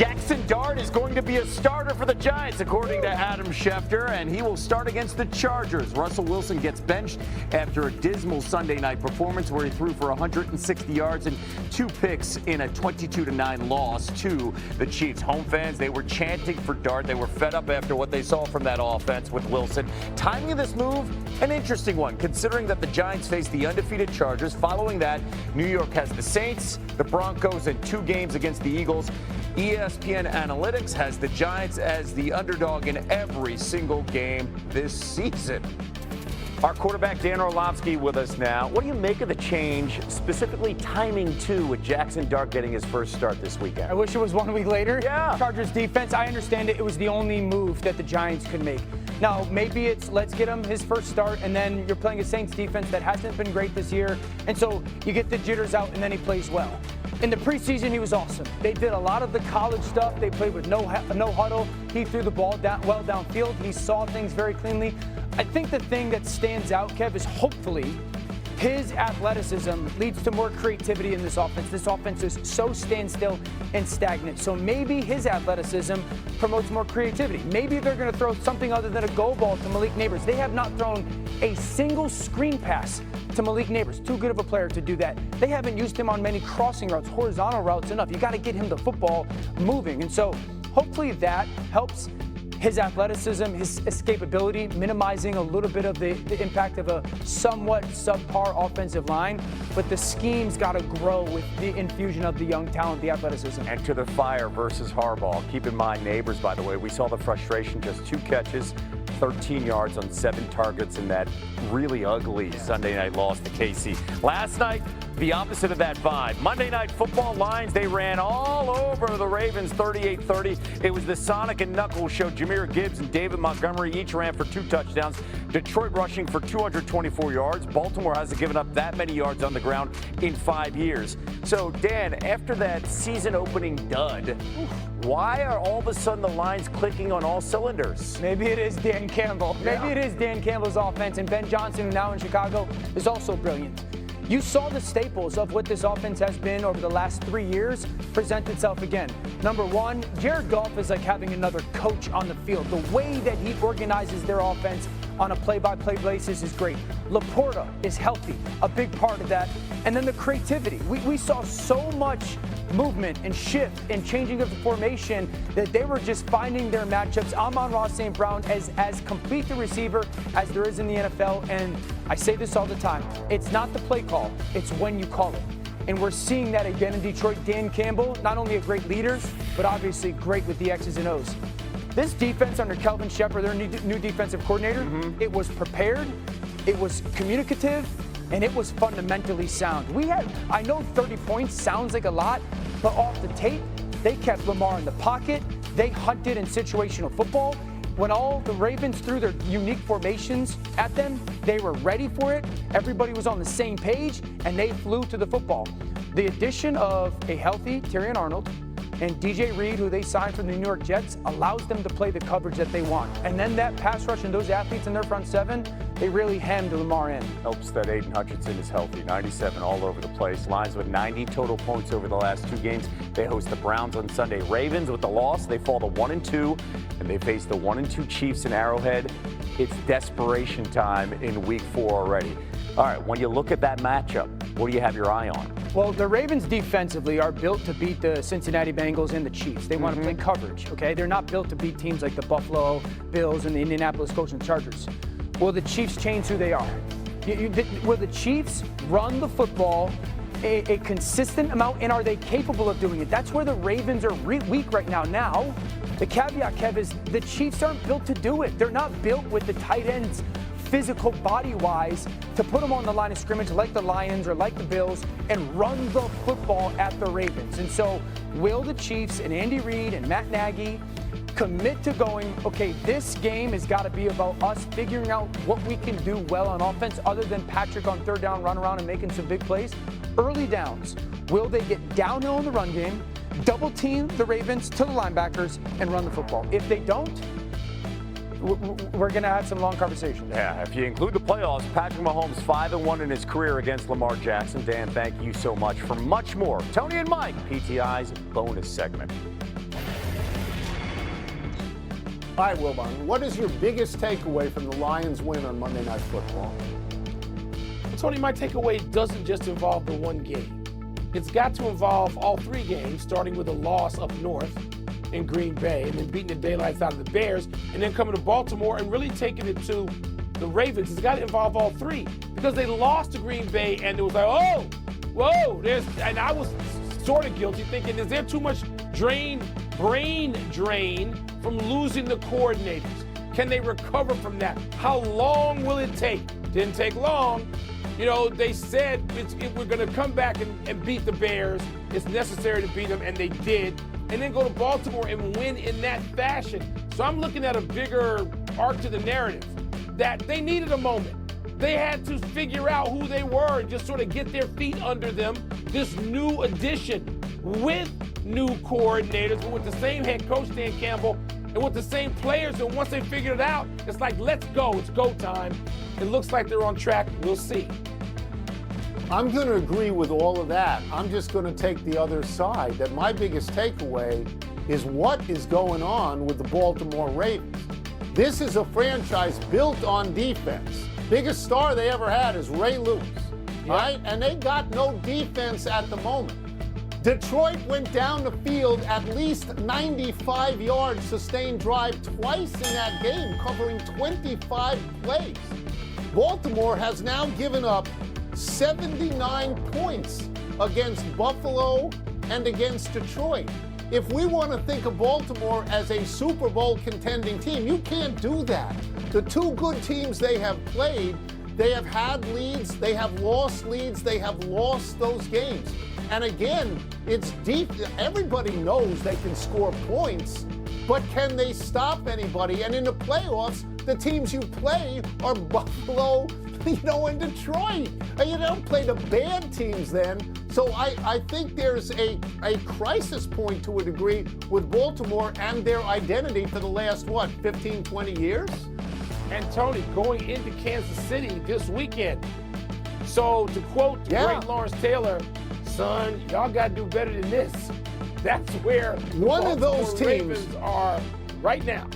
Jaxson Dart is going to be a starter for the Giants, according to Adam Schefter, and he will start against the Chargers. Russell Wilson gets benched after a dismal Sunday night performance where he threw for 160 yards and 2 picks in a 22-9 loss to the Chiefs. Home fans, they were chanting for Dart. They were fed up after what they saw from that offense with Wilson. Timing of this move, an interesting one, considering that the Giants face the undefeated Chargers. Following that, New York has the Saints, the Broncos, and 2 games against the Eagles. ESPN Analytics has the Giants as the underdog in every single game this season. Our quarterback, Dan Orlovsky, with us now. What do you make of the change, specifically timing, too, with Jaxson Dart getting his first start this weekend? I wish it was 1 week later. Yeah. Chargers defense, I understand it. It was the only move that the Giants could make. Now, maybe it's let's get him his first start, and then you're playing a Saints defense that hasn't been great this year. And so you get the jitters out, and then he plays well. In the preseason, he was awesome. They did a lot of the college stuff. They played with no huddle. He threw the ball well downfield. He saw things very cleanly. I think the thing that stands out, Kev, is hopefully his athleticism leads to more creativity in this offense. This offense is so standstill and stagnant. So maybe his athleticism promotes more creativity. Maybe they're going to throw something other than a go ball to Malik Neighbors. They have not thrown a single screen pass to Malik Neighbors. Too good of a player to do that. They haven't used him on many crossing routes, horizontal routes enough. You got to get him the football moving. And so hopefully that helps his athleticism, his escapability, minimizing a little bit of the impact of a somewhat subpar offensive line. But the scheme's got to grow with the infusion of the young talent, the athleticism. Enter the fire versus Harbaugh. Keep in mind, Neighbors, by the way, we saw the frustration, just 2 catches, 13 yards on 7 targets in that really ugly Sunday night loss to KC. Last night, the opposite of that vibe. Monday Night Football Lions, they ran all over the Ravens 38-30. It was the Sonic and Knuckles show. Jahmyr Gibbs and David Montgomery each ran for 2 touchdowns. Detroit rushing for 224 yards. Baltimore hasn't given up that many yards on the ground in 5 years. So, Dan, after that season-opening dud, why are all of a sudden the Lions clicking on all cylinders? Maybe it is Dan Campbell. Maybe it is Dan Campbell's offense, and Ben Johnson, who now in Chicago, is also brilliant. You saw the staples of what this offense has been over the last 3 years present itself again. Number one, Jared Goff is like having another coach on the field. The way that he organizes their offense on a play-by-play basis is great. Laporta is healthy, a big part of that. And then the creativity. We saw so much movement and shift and changing of the formation that they were just finding their matchups. Amon-Ra St. Brown as complete a receiver as there is in the NFL. And I say this all the time. It's not the play call. It's when you call it. And we're seeing that again in Detroit. Dan Campbell, not only a great leader, but obviously great with the X's and O's. This defense under Kelvin Shepard, their new defensive coordinator, it was prepared, it was communicative, and it was fundamentally sound. I know 30 points sounds like a lot, but off the tape, they kept Lamar in the pocket. They hunted in situational football. When all the Ravens threw their unique formations at them, they were ready for it. Everybody was on the same page, and they flew to the football. The addition of a healthy Terrion Arnold and DJ Reed, who they signed from the New York Jets, allows them to play the coverage that they want. And then that pass rush and those athletes in their front seven, they really hemmed Lamar in. Helps that Aiden Hutchinson is healthy. 97 all over the place. Lions with 90 total points over the last 2 games. They host the Browns on Sunday. Ravens with the loss, they fall to 1-2, and they face the 1-2 Chiefs in Arrowhead. It's desperation time in week 4 already. All right, when you look at that matchup, what do you have your eye on? Well, the Ravens defensively are built to beat the Cincinnati Bengals and the Chiefs. They want to play coverage, okay? They're not built to beat teams like the Buffalo Bills and the Indianapolis Colts and Chargers. Will the Chiefs change who they are? Will the Chiefs run the football a consistent amount, and are they capable of doing it? That's where the Ravens are weak right now. Now, the caveat, Kev, is the Chiefs aren't built to do it. They're not built with the tight ends physical body-wise to put them on the line of scrimmage like the Lions or like the Bills and run the football at the Ravens. And so will the Chiefs and Andy Reid and Matt Nagy commit to going, okay, this game has got to be about us figuring out what we can do well on offense other than Patrick on 3rd down, run around and making some big plays? Early downs. Will they get downhill in the run game, double team the Ravens to the linebackers, and run the football? If they don't, we're going to have some long conversations. Yeah, if you include the playoffs, Patrick Mahomes 5-1 in his career against Lamar Jackson. Dan, thank you so much. For much more, Tony and Mike, PTI's bonus segment. All right, Wilbon, what is your biggest takeaway from the Lions' win on Monday Night Football? Tony, my takeaway doesn't just involve the one game. It's got to involve all three games, starting with a loss up north in Green Bay and then beating the daylights out of the Bears and then coming to Baltimore and really taking it to the Ravens. It's got to involve all three because they lost to Green Bay and it was like, oh, whoa, and I was sort of guilty thinking, is there too much brain drain from losing the coordinators? Can they recover from that? How long will it take? Didn't take long. You know, they said we're going to come back and beat the Bears. It's necessary to beat them, and they did. And then go to Baltimore and win in that fashion. So I'm looking at a bigger arc to the narrative that they needed a moment. They had to figure out who they were and just sort of get their feet under them. This new addition with new coordinators, but with the same head coach, Dan Campbell, and with the same players. And once they figured it out, it's like, let's go. It's go time. It looks like they're on track. We'll see. I'm going to agree with all of that. I'm just going to take the other side, that my biggest takeaway is what is going on with the Baltimore Ravens. This is a franchise built on defense. Biggest star they ever had is Ray Lewis, right? And they got no defense at the moment. Detroit went down the field at least 95 yards sustained drive twice in that game, covering 25 plays. Baltimore has now given up 79 points against Buffalo and against Detroit. If we want to think of Baltimore as a Super Bowl contending team, you can't do that. The two good teams they have played, they have had leads, they have lost leads, they have lost those games. And again, it's deep. Everybody knows they can score points, but can they stop anybody? And in the playoffs, the teams you play are Buffalo, and Detroit. And you don't play the bad teams then. So I think there's a crisis point to a degree with Baltimore and their identity for the last, 15, 20 years? And Tony, going into Kansas City this weekend. So to quote the great Lawrence Taylor, son, y'all got to do better than this. That's where one of those teams Ravens are right now.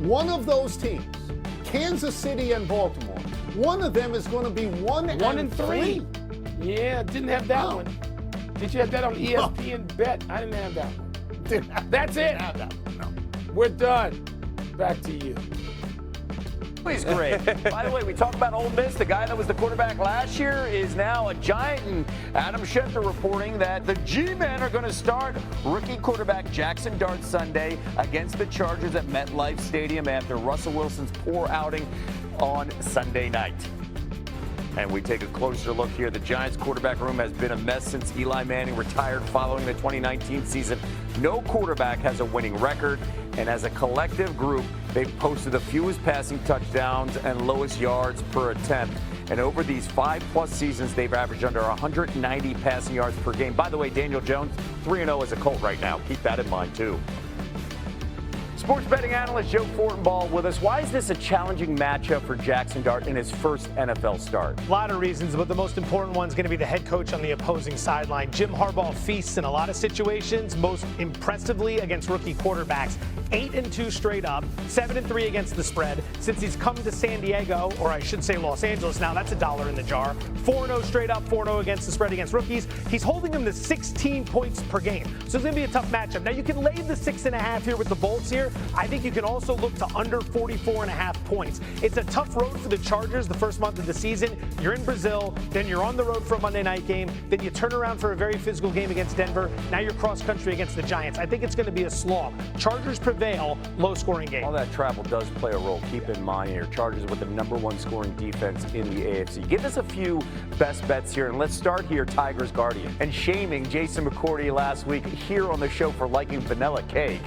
One of those teams, Kansas City and Baltimore, one of them is going to be 1 and 3. Yeah, didn't have that one. Did you have that on ESPN Bet? I didn't have that one. That's it. Have that one. No. We're done. Back to you. He's great. By the way, we talk about Ole Miss. The guy that was the quarterback last year is now a Giant. And Adam Schefter reporting that the G-men are going to start rookie quarterback Jaxson Dart Sunday against the Chargers at MetLife Stadium after Russell Wilson's poor outing on Sunday night. And we take a closer look here. The Giants quarterback room has been a mess since Eli Manning retired following the 2019 season. No quarterback has a winning record. And as a collective group, they've posted the fewest passing touchdowns and lowest yards per attempt. And over these 5+ seasons, they've averaged under 190 passing yards per game. By the way, Daniel Jones, 3-0 as a Colt right now. Keep that in mind, too. Sports betting analyst Joe Fortenbaugh with us. Why is this a challenging matchup for Jaxson Dart in his first NFL start? A lot of reasons, but the most important one is going to be the head coach on the opposing sideline. Jim Harbaugh feasts in a lot of situations, most impressively against rookie quarterbacks. 8-2 straight up, 7-3 against the spread. Since he's come to San Diego, or I should say Los Angeles now, that's $1 in the jar. 4-0 straight up, 4-0 against the spread against rookies. He's holding them to 16 points per game. So it's going to be a tough matchup. Now you can lay the 6.5 here with the Bolts here. I think you can also look to under 44.5 points. It's a tough road for the Chargers the first month of the season. You're in Brazil, then you're on the road for a Monday night game, then you turn around for a very physical game against Denver. Now you're cross country against the Giants. I think it's going to be a slog. Chargers prevail, low scoring game. All that travel does play a role. Keep in mind here, Chargers with the #1 scoring defense in the AFC. Give us a few best bets here, and let's start here, Tigers Guardian. And shaming Jason McCourty last week here on the show for liking vanilla cake.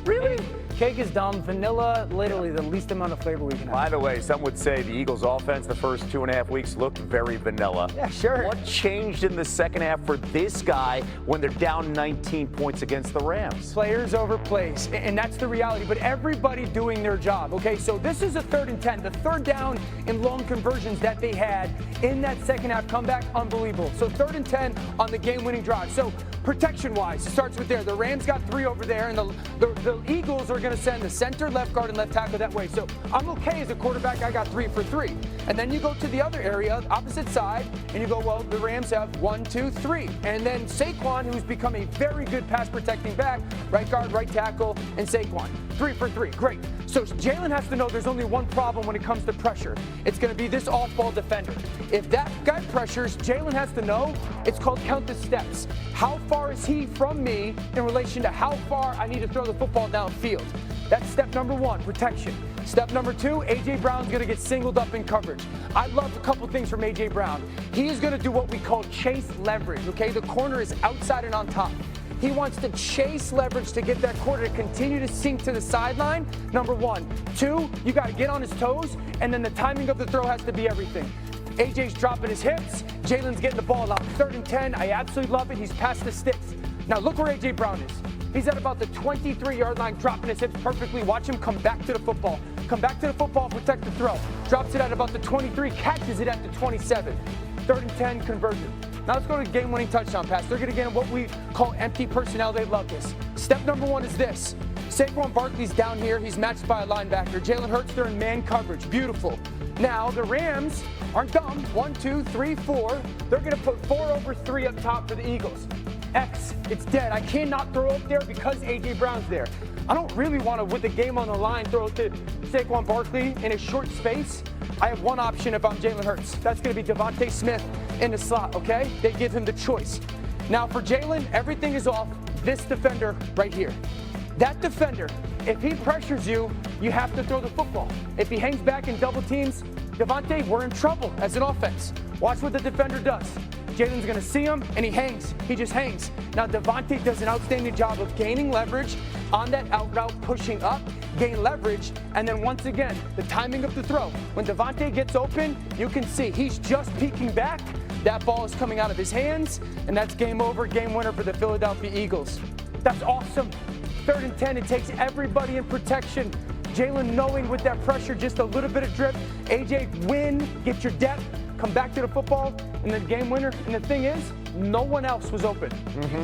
Really? Cake is dumb. Vanilla, literally the least amount of flavor we can have. By the way, some would say the Eagles' offense the first 2.5 weeks looked very vanilla. Yeah, sure. What changed in the second half for this guy when they're down 19 points against the Rams? Players over plays, and that's the reality. But everybody doing their job. Okay, so this is a 3rd and 10. The third down and long conversions that they had in that second half comeback, unbelievable. So 3rd and 10 on the game-winning drive. So protection-wise, it starts with there. The Rams got 3 over there, and the Eagles are going to send the center, left guard, and left tackle that way. So I'm okay as a quarterback. I got 3 for 3. And then you go to the other area, opposite side, and you go, well, the Rams have 1, 2, 3. And then Saquon, who's become a very good pass-protecting back, right guard, right tackle, and Saquon. 3 for 3. Great. So Jalen has to know there's only one problem when it comes to pressure. It's going to be this off-ball defender. If that guy pressures, Jalen has to know it's called count the steps. How far is he from me in relation to how far I need to throw the football downfield? That's step number 1, protection. Step number 2, A.J. Brown's going to get singled up in coverage. I love a couple things from A.J. Brown. He is going to do what we call chase leverage, okay? The corner is outside and on top. He wants to chase leverage to get that corner to continue to sink to the sideline, number 1. 2, you got to get on his toes, and then the timing of the throw has to be everything. AJ's dropping his hips. Jalen's getting the ball out. 3rd and 10. I absolutely love it. He's past the sticks. Now look where A.J. Brown is. He's at about the 23-yard line, dropping his hips perfectly. Watch him come back to the football. Come back to the football, protect the throw. Drops it at about the 23, catches it at the 27. 3rd and 10, conversion. Now let's go to game-winning touchdown pass. They're going to get what we call empty personnel. They love this. Step number 1 is this. Saquon Barkley's down here. He's matched by a linebacker. Jalen Hurts, they're in man coverage. Beautiful. Now, the Rams aren't dumb. 1, 2, 3, 4. They're going to put 4 over 3 up top for the Eagles. X, it's dead. I cannot throw up there because A.J. Brown's there. I don't really want to, with the game on the line, throw it to Saquon Barkley in a short space. I have one option if I'm Jalen Hurts. That's going to be Devontae Smith in the slot, okay? They give him the choice. Now, for Jalen, everything is off this defender right here. That defender, if he pressures you, you have to throw the football. If he hangs back in double teams, Devontae, we're in trouble as an offense. Watch what the defender does. Jalen's going to see him, and he hangs. He just hangs. Now, Devontae does an outstanding job of gaining leverage on that out route, pushing up, gain leverage, and then once again, the timing of the throw. When Devontae gets open, you can see he's just peeking back. That ball is coming out of his hands, and that's game over, game winner for the Philadelphia Eagles. That's awesome. 3rd and 10, it takes everybody in protection. Jalen knowing with that pressure, just a little bit of drip. AJ, win, get your depth, come back to the football, and then game winner. And the thing is, no one else was open.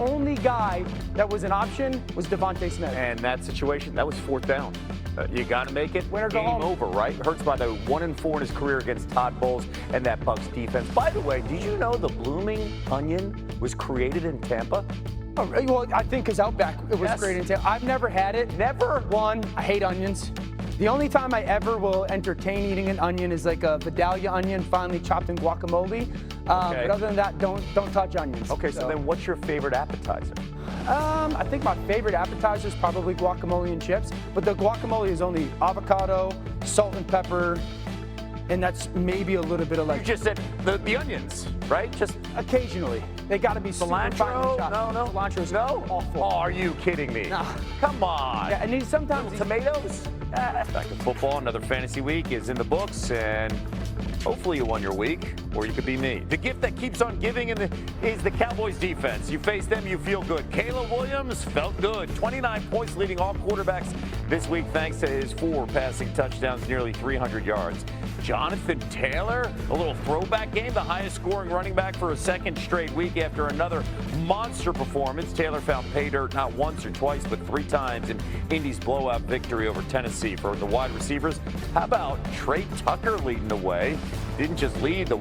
Only guy that was an option was Devontae Smith. And that situation, that was 4th down. You got to make it. Winner, go game home. over, right? Hurts by the 1-4 in his career against Todd Bowles and that Bucs defense. By the way, did you know the blooming onion was created in Tampa? Oh, well, I think because Outback, it was great in Tampa. I've never had it. Never. One, I hate onions. The only time I ever will entertain eating an onion is like a Vidalia onion, finely chopped in guacamole. But other than that, don't touch onions. Okay, so then what's your favorite appetizer? I think my favorite appetizer is probably guacamole and chips, but the guacamole is only avocado, salt and pepper, and that's maybe a little bit of like. You just said the onions, right? Just occasionally. They got to be cilantro. No. Cilantro is awful. Oh, are you kidding me? Nah. Come on. Yeah, and sometimes tomatoes. Back to football. Another fantasy week is in the books, and hopefully you won your week, or you could be me. The gift that keeps on giving is the Cowboys defense. You face them, you feel good. Caleb Williams felt good. 29 points leading all quarterbacks this week thanks to his 4 passing touchdowns, nearly 300 yards. Jonathan Taylor, a little throwback game, the highest scoring running back for a 2nd straight week after another monster performance. Taylor found pay dirt not once or twice, but 3 times in Indy's blowout victory over Tennessee. For the wide receivers, how about Trey Tucker leading the way? Didn't just lead the